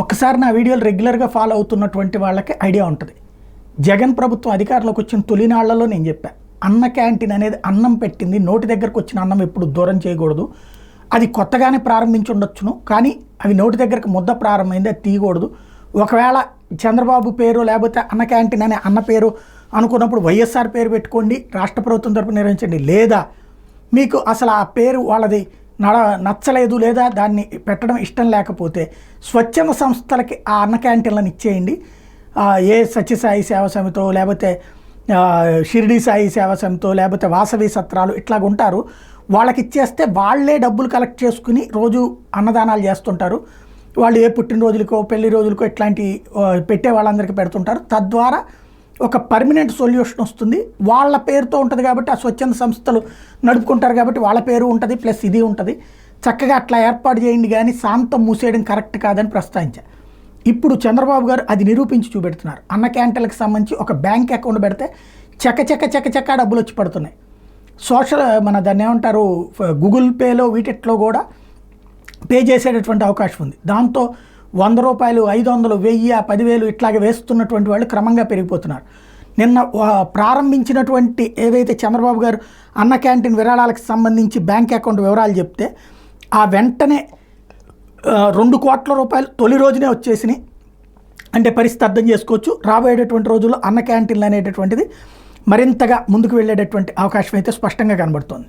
ఒక్కసారి నా వీడియోలు రెగ్యులర్గా ఫాలో అవుతున్నటువంటి వాళ్ళకి ఐడియా ఉంటుంది. జగన్ ప్రభుత్వం అధికారంలోకి వచ్చిన తొలినాళ్లలో నేను చెప్పాను, అన్న క్యాంటీన్ అనేది అన్నం పెట్టింది, నోటి దగ్గరకు వచ్చిన అన్నం ఎప్పుడు దూరం చేయకూడదు. అది కొత్తగానే ప్రారంభించి ఉండొచ్చును, కానీ అవి నోటి దగ్గరకు ముద్ద ప్రారంభమైంది, అది తీయకూడదు. ఒకవేళ చంద్రబాబు పేరు లేకపోతే అన్న క్యాంటీన్ అనే అన్న పేరు అనుకున్నప్పుడు వైఎస్ఆర్ పేరు పెట్టుకోండి, రాష్ట్ర ప్రభుత్వం తరపున నిర్వహించండి. లేదా మీకు అసలు ఆ పేరు వాళ్ళది నచ్చలేదు లేదా దాన్ని పెట్టడం ఇష్టం లేకపోతే స్వచ్ఛంద సంస్థలకి ఆ అన్న క్యాంటీన్లను ఇచ్చేయండి. ఏ సత్యసాయి సేవా సమితో లేకపోతే షిరిడి సాయి సేవా సమితో లేకపోతే వాసవి సత్రాలు ఇట్లాగ ఉంటారు, వాళ్ళకి ఇచ్చేస్తే వాళ్ళే డబ్బులు కలెక్ట్ చేసుకుని రోజు అన్నదానాలు చేస్తుంటారు. వాళ్ళు ఏ పుట్టినరోజులకో పెళ్లి రోజులకో ఇట్లాంటి పెట్టే వాళ్ళందరికీ పెడుతుంటారు. తద్వారా ఒక పర్మనెంట్ సొల్యూషన్ వస్తుంది. వాళ్ళ పేరుతో ఉంటుంది కాబట్టి ఆ స్వచ్ఛంద సంస్థలు నడుపుకుంటారు కాబట్టి వాళ్ళ పేరు ఉంటుంది, ప్లస్ ఇది ఉంటుంది. చక్కగా అట్లా ఏర్పాటు చేయండి, కానీ శాంతం మూసేయడం కరెక్ట్ కాదని ప్రస్తావించారు. ఇప్పుడు చంద్రబాబు గారు అది నిరూపించి చూపెడుతున్నారు. అన్న క్యాంటీన్లకు సంబంధించి ఒక బ్యాంక్ అకౌంట్ పెడితే చక్క డబ్బులు వచ్చి పడుతున్నాయి. మన దాన్ని ఏమంటారు, గూగుల్ పేలో వీటిట్లో కూడా పే చేసేటటువంటి అవకాశం ఉంది. దాంతో 100 రూపాయలు, 500, 1000, 10,000 ఇట్లాగే వేస్తున్నటువంటి వాళ్ళు క్రమంగా పెరిగిపోతున్నారు. నిన్న ప్రారంభించినటువంటి ఏదైతే చంద్రబాబు గారు అన్న క్యాంటీన్ విరాళాలకు సంబంధించి బ్యాంక్ అకౌంట్ వివరాలు చెప్తే ఆ వెంటనే 2 కోట్ల రూపాయలు తొలి రోజునే వచ్చేసినాయి. అంటే పరిస్థితి అర్థం చేసుకోవచ్చు. రాబోయేటటువంటి రోజుల్లో అన్న క్యాంటీన్లు అనేటటువంటిది మరింతగా ముందుకు వెళ్ళేటటువంటి అవకాశం అయితే స్పష్టంగా కనబడుతోంది.